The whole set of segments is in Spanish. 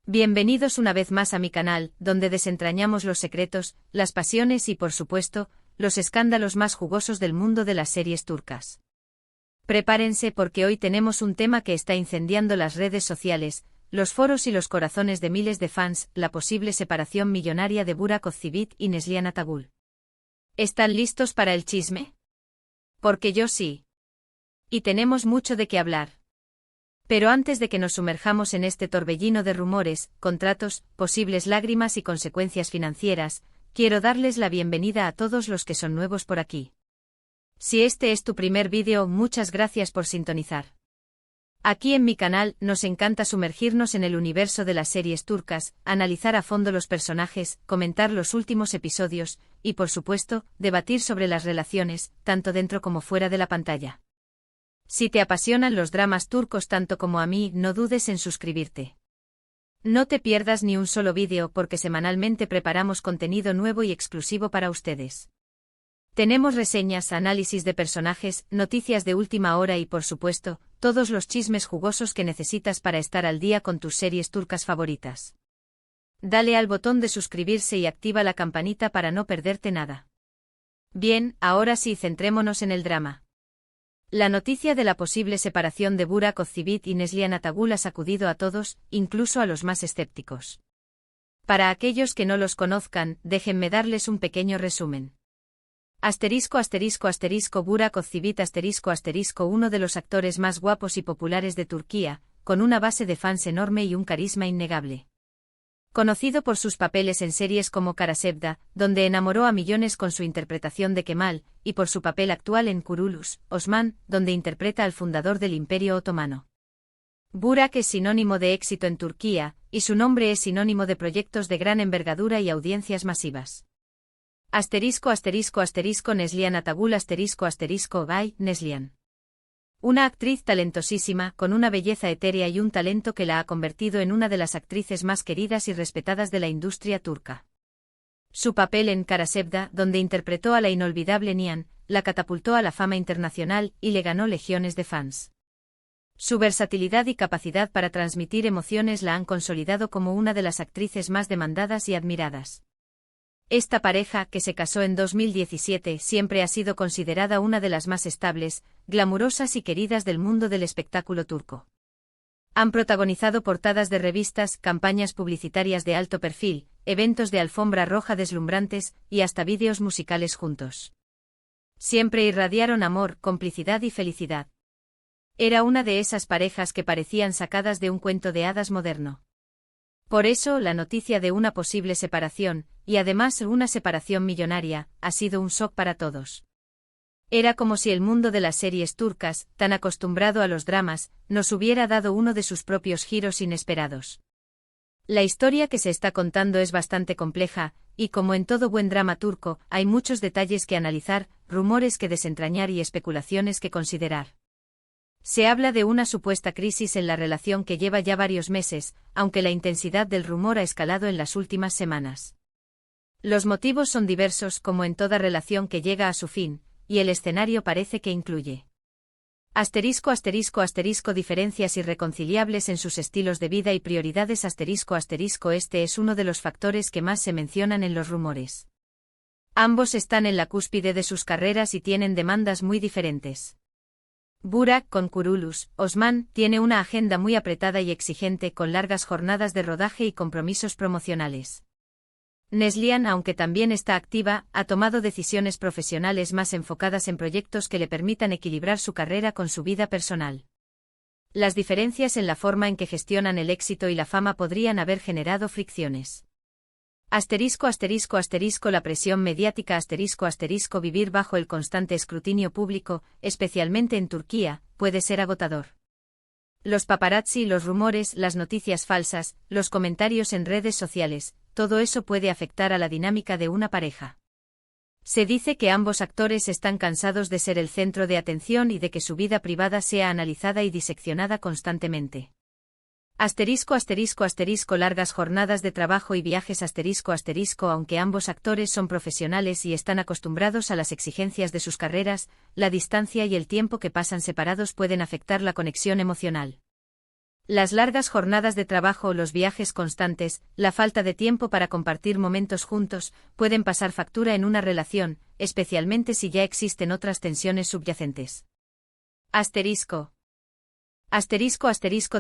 Bienvenidos una vez más a mi canal, donde desentrañamos los secretos, las pasiones y, por supuesto, los escándalos más jugosos del mundo de las series turcas. Prepárense porque hoy tenemos un tema que está incendiando las redes sociales, los foros y los corazones de miles de fans, la posible separación millonaria de Burak Özçivit y Neslihan Atagül. ¿Están listos para el chisme? Porque yo sí. Y tenemos mucho de qué hablar. Pero antes de que nos sumerjamos en este torbellino de rumores, contratos, posibles lágrimas y consecuencias financieras, quiero darles la bienvenida a todos los que son nuevos por aquí. Si este es tu primer vídeo, muchas gracias por sintonizar. Aquí en mi canal nos encanta sumergirnos en el universo de las series turcas, analizar a fondo los personajes, comentar los últimos episodios, y por supuesto, debatir sobre las relaciones, tanto dentro como fuera de la pantalla. Si te apasionan los dramas turcos tanto como a mí, no dudes en suscribirte. No te pierdas ni un solo vídeo porque semanalmente preparamos contenido nuevo y exclusivo para ustedes. Tenemos reseñas, análisis de personajes, noticias de última hora y por supuesto, todos los chismes jugosos que necesitas para estar al día con tus series turcas favoritas. Dale al botón de suscribirse y activa la campanita para no perderte nada. Bien, ahora sí, centrémonos en el drama. La noticia de la posible separación de Burak Özçivit y Neslihan Atagül ha sacudido a todos, incluso a los más escépticos. Para aquellos que no los conozcan, déjenme darles un pequeño resumen. Burak Özçivit uno de los actores más guapos y populares de Turquía, con una base de fans enorme y un carisma innegable. Conocido por sus papeles en series como Karasevda, donde enamoró a millones con su interpretación de Kemal, y por su papel actual en Kurulus, Osman, donde interpreta al fundador del Imperio Otomano. Burak es sinónimo de éxito en Turquía, y su nombre es sinónimo de proyectos de gran envergadura y audiencias masivas. Neslihan Atagül Gay, Neslihan. Una actriz talentosísima, con una belleza etérea y un talento que la ha convertido en una de las actrices más queridas y respetadas de la industria turca. Su papel en Karasevda, donde interpretó a la inolvidable Nihan, la catapultó a la fama internacional y le ganó legiones de fans. Su versatilidad y capacidad para transmitir emociones la han consolidado como una de las actrices más demandadas y admiradas. Esta pareja, que se casó en 2017, siempre ha sido considerada una de las más estables, glamurosas y queridas del mundo del espectáculo turco. Han protagonizado portadas de revistas, campañas publicitarias de alto perfil, eventos de alfombra roja deslumbrantes y hasta vídeos musicales juntos. Siempre irradiaron amor, complicidad y felicidad. Era una de esas parejas que parecían sacadas de un cuento de hadas moderno. Por eso, la noticia de una posible separación, y además una separación millonaria, ha sido un shock para todos. Era como si el mundo de las series turcas, tan acostumbrado a los dramas, nos hubiera dado uno de sus propios giros inesperados. La historia que se está contando es bastante compleja, y como en todo buen drama turco, hay muchos detalles que analizar, rumores que desentrañar y especulaciones que considerar. Se habla de una supuesta crisis en la relación que lleva ya varios meses, aunque la intensidad del rumor ha escalado en las últimas semanas. Los motivos son diversos como en toda relación que llega a su fin, y el escenario parece que incluye diferencias irreconciliables en sus estilos de vida y prioridades Este es uno de los factores que más se mencionan en los rumores. Ambos están en la cúspide de sus carreras y tienen demandas muy diferentes. Burak, con Kurulus, Osman, tiene una agenda muy apretada y exigente con largas jornadas de rodaje y compromisos promocionales. Neslihan, aunque también está activa, ha tomado decisiones profesionales más enfocadas en proyectos que le permitan equilibrar su carrera con su vida personal. Las diferencias en la forma en que gestionan el éxito y la fama podrían haber generado fricciones. La presión mediática Vivir bajo el constante escrutinio público, especialmente en Turquía, puede ser agotador. Los paparazzi, los rumores, las noticias falsas, los comentarios en redes sociales, todo eso puede afectar a la dinámica de una pareja. Se dice que ambos actores están cansados de ser el centro de atención y de que su vida privada sea analizada y diseccionada constantemente. Largas jornadas de trabajo y viajes Aunque ambos actores son profesionales y están acostumbrados a las exigencias de sus carreras, la distancia y el tiempo que pasan separados pueden afectar la conexión emocional. Las largas jornadas de trabajo o los viajes constantes, la falta de tiempo para compartir momentos juntos, pueden pasar factura en una relación, especialmente si ya existen otras tensiones subyacentes. Asterisco.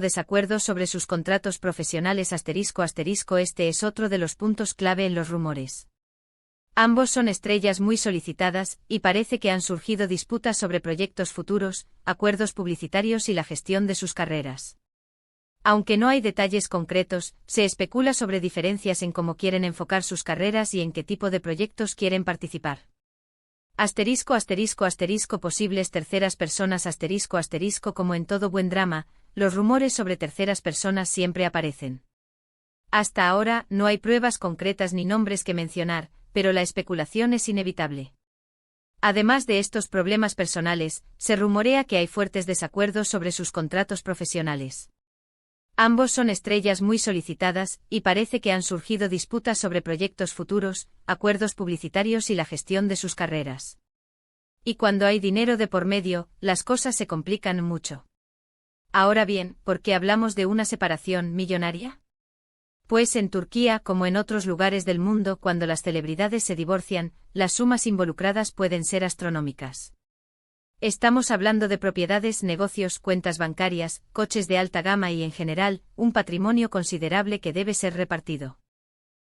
Desacuerdos sobre sus contratos profesionales. Este es otro de los puntos clave en los rumores. Ambos son estrellas muy solicitadas, y parece que han surgido disputas sobre proyectos futuros, acuerdos publicitarios y la gestión de sus carreras. Aunque no hay detalles concretos, se especula sobre diferencias en cómo quieren enfocar sus carreras y en qué tipo de proyectos quieren participar. Posibles terceras personas. Como en todo buen drama, los rumores sobre terceras personas siempre aparecen. Hasta ahora, no hay pruebas concretas ni nombres que mencionar, pero la especulación es inevitable. Además de estos problemas personales, se rumorea que hay fuertes desacuerdos sobre sus contratos profesionales. Ambos son estrellas muy solicitadas, y parece que han surgido disputas sobre proyectos futuros, acuerdos publicitarios y la gestión de sus carreras. Y cuando hay dinero de por medio, las cosas se complican mucho. Ahora bien, ¿por qué hablamos de una separación millonaria? Pues en Turquía, como en otros lugares del mundo, cuando las celebridades se divorcian, las sumas involucradas pueden ser astronómicas. Estamos hablando de propiedades, negocios, cuentas bancarias, coches de alta gama y en general, un patrimonio considerable que debe ser repartido.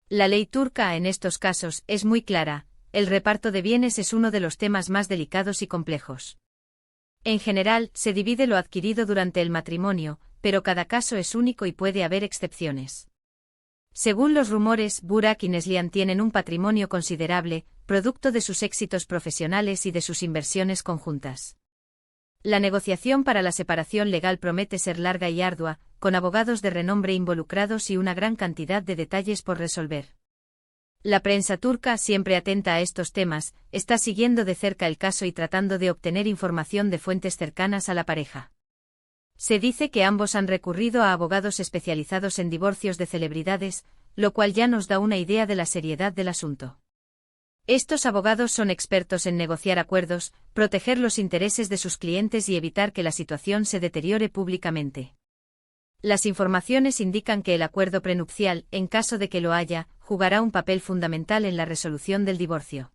La ley turca en estos casos es muy clara: el reparto de bienes es uno de los temas más delicados y complejos. En general, se divide lo adquirido durante el matrimonio, pero cada caso es único y puede haber excepciones. Según los rumores, Burak y Neslihan tienen un patrimonio considerable, producto de sus éxitos profesionales y de sus inversiones conjuntas. La negociación para la separación legal promete ser larga y ardua, con abogados de renombre involucrados y una gran cantidad de detalles por resolver. La prensa turca, siempre atenta a estos temas, está siguiendo de cerca el caso y tratando de obtener información de fuentes cercanas a la pareja. Se dice que ambos han recurrido a abogados especializados en divorcios de celebridades, lo cual ya nos da una idea de la seriedad del asunto. Estos abogados son expertos en negociar acuerdos, proteger los intereses de sus clientes y evitar que la situación se deteriore públicamente. Las informaciones indican que el acuerdo prenupcial, en caso de que lo haya, jugará un papel fundamental en la resolución del divorcio.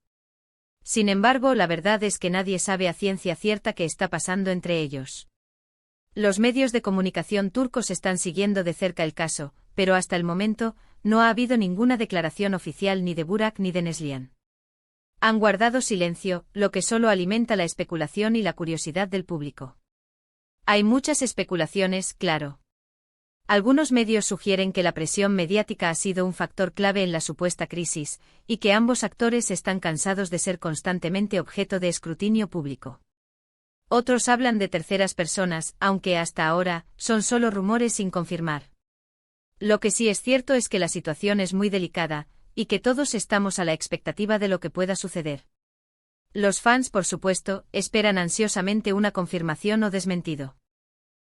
Sin embargo, la verdad es que nadie sabe a ciencia cierta qué está pasando entre ellos. Los medios de comunicación turcos están siguiendo de cerca el caso, pero hasta el momento, no ha habido ninguna declaración oficial ni de Burak ni de Neslihan. Han guardado silencio, lo que solo alimenta la especulación y la curiosidad del público. Hay muchas especulaciones, claro. Algunos medios sugieren que la presión mediática ha sido un factor clave en la supuesta crisis, y que ambos actores están cansados de ser constantemente objeto de escrutinio público. Otros hablan de terceras personas, aunque hasta ahora, son solo rumores sin confirmar. Lo que sí es cierto es que la situación es muy delicada, y que todos estamos a la expectativa de lo que pueda suceder. Los fans, por supuesto, esperan ansiosamente una confirmación o desmentido.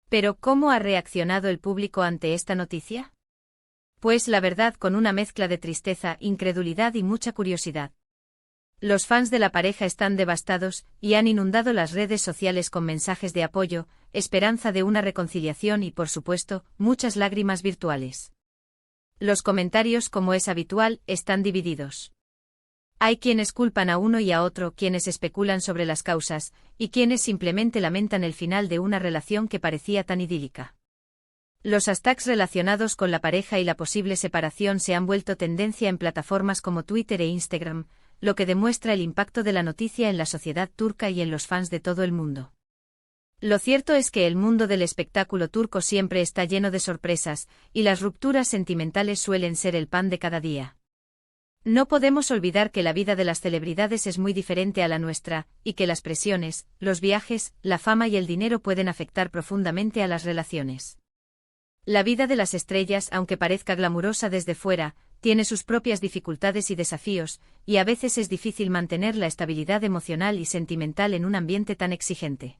Pero, ¿cómo ha reaccionado el público ante esta noticia? Pues la verdad, con una mezcla de tristeza, incredulidad y mucha curiosidad. Los fans de la pareja están devastados, y han inundado las redes sociales con mensajes de apoyo, esperanza de una reconciliación y, por supuesto, muchas lágrimas virtuales. Los comentarios, como es habitual, están divididos. Hay quienes culpan a uno y a otro, quienes especulan sobre las causas, y quienes simplemente lamentan el final de una relación que parecía tan idílica. Los hashtags relacionados con la pareja y la posible separación se han vuelto tendencia en plataformas como Twitter e Instagram, lo que demuestra el impacto de la noticia en la sociedad turca y en los fans de todo el mundo. Lo cierto es que el mundo del espectáculo turco siempre está lleno de sorpresas, y las rupturas sentimentales suelen ser el pan de cada día. No podemos olvidar que la vida de las celebridades es muy diferente a la nuestra, y que las presiones, los viajes, la fama y el dinero pueden afectar profundamente a las relaciones. La vida de las estrellas, aunque parezca glamurosa desde fuera, tiene sus propias dificultades y desafíos, y a veces es difícil mantener la estabilidad emocional y sentimental en un ambiente tan exigente.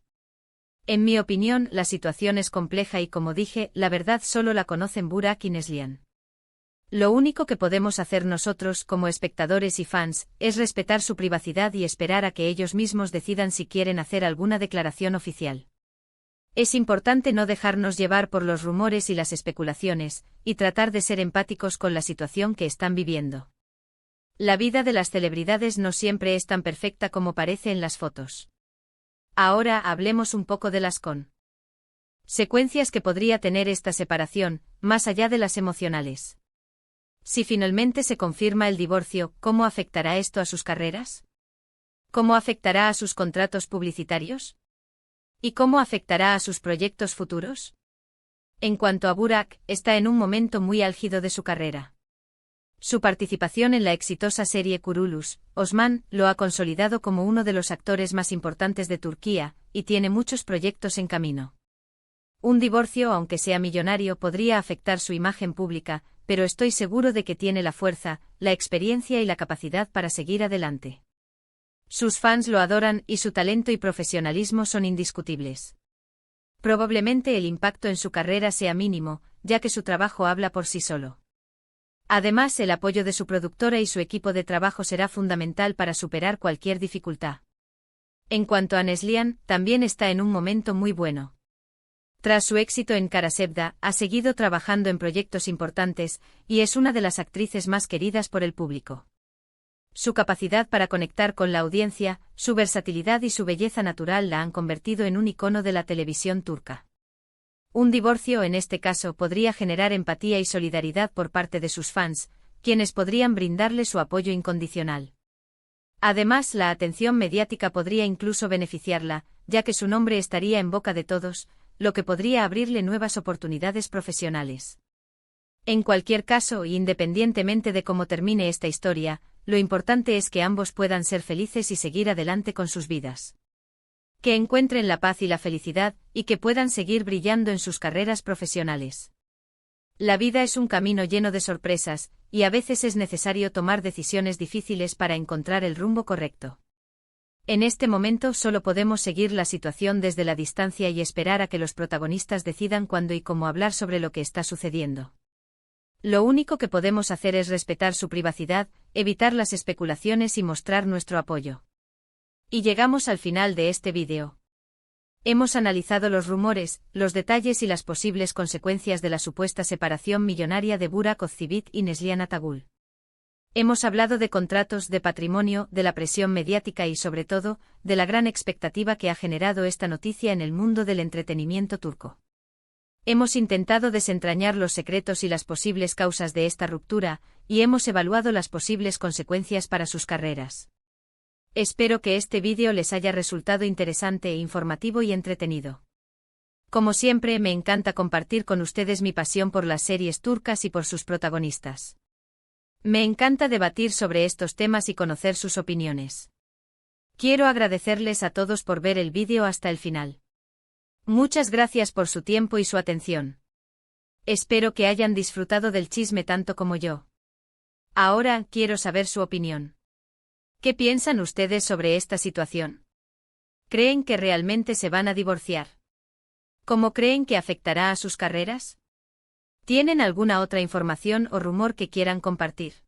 En mi opinión, la situación es compleja y, como dije, la verdad solo la conocen Burak y Neslihan. Lo único que podemos hacer nosotros, como espectadores y fans, es respetar su privacidad y esperar a que ellos mismos decidan si quieren hacer alguna declaración oficial. Es importante no dejarnos llevar por los rumores y las especulaciones, y tratar de ser empáticos con la situación que están viviendo. La vida de las celebridades no siempre es tan perfecta como parece en las fotos. Ahora hablemos un poco de las consecuencias que podría tener esta separación, más allá de las emocionales. Si finalmente se confirma el divorcio, ¿cómo afectará esto a sus carreras? ¿Cómo afectará a sus contratos publicitarios? ¿Y cómo afectará a sus proyectos futuros? En cuanto a Burak, está en un momento muy álgido de su carrera. Su participación en la exitosa serie Kurulus, Osman, lo ha consolidado como uno de los actores más importantes de Turquía, y tiene muchos proyectos en camino. Un divorcio, aunque sea millonario, podría afectar su imagen pública, pero estoy seguro de que tiene la fuerza, la experiencia y la capacidad para seguir adelante. Sus fans lo adoran y su talento y profesionalismo son indiscutibles. Probablemente el impacto en su carrera sea mínimo, ya que su trabajo habla por sí solo. Además, el apoyo de su productora y su equipo de trabajo será fundamental para superar cualquier dificultad. En cuanto a Neslihan, también está en un momento muy bueno. Tras su éxito en Kara Sevda, ha seguido trabajando en proyectos importantes, y es una de las actrices más queridas por el público. Su capacidad para conectar con la audiencia, su versatilidad y su belleza natural la han convertido en un icono de la televisión turca. Un divorcio en este caso podría generar empatía y solidaridad por parte de sus fans, quienes podrían brindarle su apoyo incondicional. Además, la atención mediática podría incluso beneficiarla, ya que su nombre estaría en boca de todos, lo que podría abrirle nuevas oportunidades profesionales. En cualquier caso, independientemente de cómo termine esta historia, lo importante es que ambos puedan ser felices y seguir adelante con sus vidas. Que encuentren la paz y la felicidad, y que puedan seguir brillando en sus carreras profesionales. La vida es un camino lleno de sorpresas, y a veces es necesario tomar decisiones difíciles para encontrar el rumbo correcto. En este momento solo podemos seguir la situación desde la distancia y esperar a que los protagonistas decidan cuándo y cómo hablar sobre lo que está sucediendo. Lo único que podemos hacer es respetar su privacidad, evitar las especulaciones y mostrar nuestro apoyo. Y llegamos al final de este vídeo. Hemos analizado los rumores, los detalles y las posibles consecuencias de la supuesta separación millonaria de Burak Özçivit y Neslihan Atagül. Hemos hablado de contratos, de patrimonio, de la presión mediática y sobre todo, de la gran expectativa que ha generado esta noticia en el mundo del entretenimiento turco. Hemos intentado desentrañar los secretos y las posibles causas de esta ruptura, y hemos evaluado las posibles consecuencias para sus carreras. Espero que este vídeo les haya resultado interesante e informativo y entretenido. Como siempre, me encanta compartir con ustedes mi pasión por las series turcas y por sus protagonistas. Me encanta debatir sobre estos temas y conocer sus opiniones. Quiero agradecerles a todos por ver el vídeo hasta el final. Muchas gracias por su tiempo y su atención. Espero que hayan disfrutado del chisme tanto como yo. Ahora, quiero saber su opinión. ¿Qué piensan ustedes sobre esta situación? ¿Creen que realmente se van a divorciar? ¿Cómo creen que afectará a sus carreras? ¿Tienen alguna otra información o rumor que quieran compartir?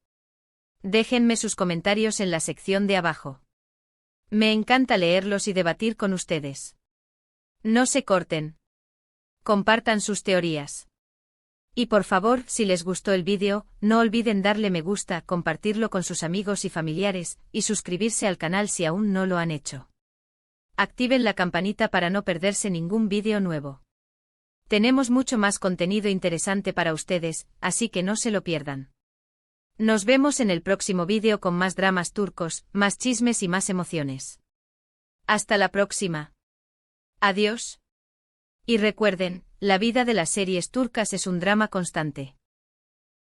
Déjenme sus comentarios en la sección de abajo. Me encanta leerlos y debatir con ustedes. No se corten. Compartan sus teorías. Y por favor, si les gustó el vídeo, no olviden darle me gusta, compartirlo con sus amigos y familiares, y suscribirse al canal si aún no lo han hecho. Activen la campanita para no perderse ningún vídeo nuevo. Tenemos mucho más contenido interesante para ustedes, así que no se lo pierdan. Nos vemos en el próximo vídeo con más dramas turcos, más chismes y más emociones. Hasta la próxima. Adiós. Y recuerden, la vida de las series turcas es un drama constante.